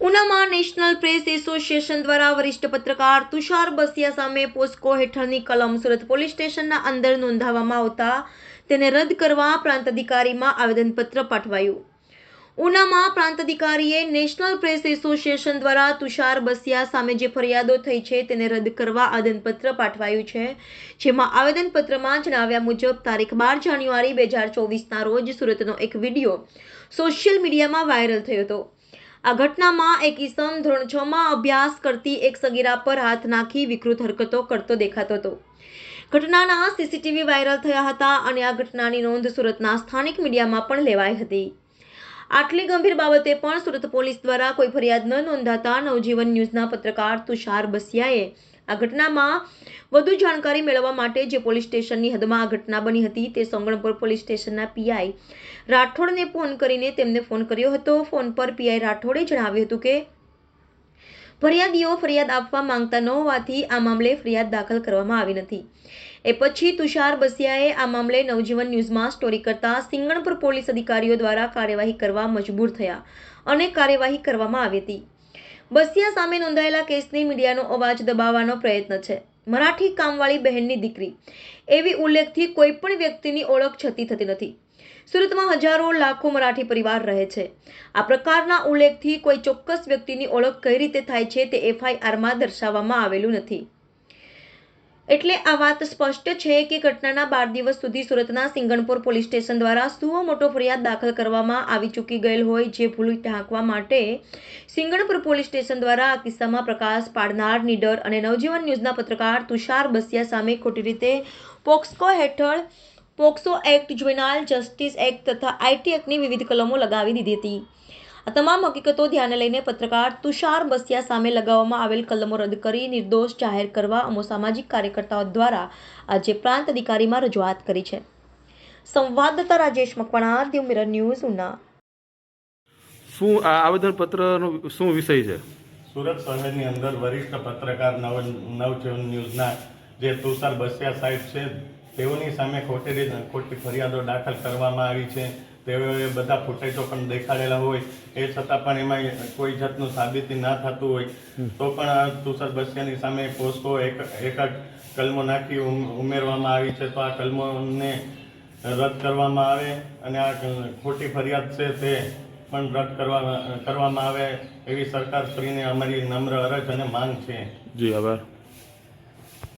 ઉનામાં national press association દ્વારા વરિષ્ઠ પત્રકાર તુષાર બસિયા સામે પોસ્કો હેઠળની કલમ સુરત પોલીસ સ્ટેશનના અંદર નોંધાવવામાં આવતા તેને રદ કરવા પ્રાંત અધિકારીમાં આવેદનપત્ર પાઠવાયું. ઉનામાં પ્રાંત અધિકારીએ નેશનલ પ્રેસ એસોસિએશન દ્વારા તુષાર બસિયા સામે જે ફરિયાદો થઈ છે તેને રદ કરવા આવેદનપત્ર પાઠવાયું છે. જેમાં આવેદનપત્રમાં જણાવ્યા મુજબ તારીખ 12 જાન્યુઆરી 2024ના રોજ સુરતનો એક વિડીયો સોશિયલ મીડિયામાં વાયરલ થયો હતો. આ ઘટનામાં એક ઈસમ ધોરણ 6માં અભ્યાસ કરતી એક સગીરા પર હાથ નાખી વિકૃત હરકતો કરતો દેખાતો હતો. ઘટનાના સીસીટીવી વાયરલ થયા હતા અને આ ઘટનાની નોંધ સુરતના સ્થાનિક મીડિયામાં પણ લેવાઈ હતી. આટલી ગંભીર બાબતે પણ સુરત પોલીસ દ્વારા કોઈ ફરિયાદ ન નોંધાતા નવજીવન ન્યૂઝના પત્રકાર તુષાર બસિયાએ આ ઘટનામાં વધુ જાણકારી મેળવવા માટે જે પોલીસ સ્ટેશનની હદમાં આ ઘટના બની હતી તે સંગણપુર પોલીસ સ્ટેશનના પીઆઈ રાઠોડને ફોન કરીને તેમને ફોન કર્યો હતો. ફોન પર પીઆઈ રાઠોડે જણાવ્યું હતું કે ફરિયાદીઓ ફરિયાદ આપવા માંગતા ન હોવાથી આ મામલે ફરિયાદ દાખલ કરવામાં આવી નથી. એ પછી તુષાર બસિયાએ આ મામલે નવજીવન ન્યૂઝમાં સ્ટોરી કરતા સિંગણપુર પોલીસ અધિકારીઓ દ્વારા કાર્યવાહી કરવા મજબૂર થયા અને કાર્યવાહી કરવામાં આવી હતી. બસિયા સામે નોંધાયેલા કેસની મીડિયાનો અવાજ દબાવવાનો પ્રયત્ન છે. મરાઠી કામવાળી બહેનની દીકરી એવી ઉલ્લેખથી કોઈ પણ વ્યક્તિની ઓળખ છતી થતી નથી. સુરતમાં હજારો લાખો મરાઠી પરિવાર રહે છે. આ પ્રકારના ઉલ્લેખથી કોઈ ચોક્કસ વ્યક્તિની ઓળખ કઈ રીતે થાય છે તે એફઆઈઆરમાં દર્શાવવામાં આવેલું નથી. એટલે આ વાત સ્પષ્ટ છે કે ઘટનાના 12 દિવસ સુધી સુરતના સિંગણપુર પોલીસ સ્ટેશન દ્વારા સુઓ મોટો ફરિયાદ દાખલ કરવામાં આવી ચૂકી ગયેલ હોય જે ભૂલ ઢાંકવા માટે સિંગણપુર પોલીસ સ્ટેશન દ્વારા આ કિસ્સામાં પ્રકાશ પાડનાર નીડર અને નવજીવન ન્યૂઝના પત્રકાર તુષાર બસિયા સામે ખોટી રીતે પોક્સો હેઠળ POCSO act, juvenile justice act તથા આઈટી એક્ટની વિવિધ કલમો લગાવી દીધી હતી. આ તમામ હકીકતો ધ્યાને લઈને પત્રકાર તુષાર બસિયા સામે લગાવવામાં આવેલ કલમો રદ કરી નિર્દોષ જાહેર કરવા અમો સામાજિક કાર્યકર્તાઓ દ્વારા આજે પ્રાંત અધિકારીમાં રજૂઆત કરી છે. સંવાદદાતા રાજેશ મકવાણા, દીવ મિરર ન્યૂઝ, ઉના. શું આ આવેદનપત્રનો શું વિષય છે? સુરત શહેરની અંદર વરિષ્ઠ પત્રકાર નવજીવન ન્યૂઝના જે તુષાર બસિયા સાહેબ છે તેઓની સામે ખોટી ફરિયાદો દાખલ કરવામાં આવી છે. તેઓએ બધા ફૂટેજો પણ દેખાડેલા હોય એ છતાં પણ એમાં કોઈ જાતનું સાબિતી ના થતું હોય તો પણ તુષાર બસિયાની સામે પોસ્કો એક જ કલમો નાખી ઉમેરવામાં આવી છે. તો આ કલમોને રદ કરવામાં આવે અને આ ખોટી ફરિયાદ છે તે પણ રદ કરવામાં આવે એવી સરકારશ્રીને અમારી નમ્ર અરજ અને માંગ છે. જી, આભાર.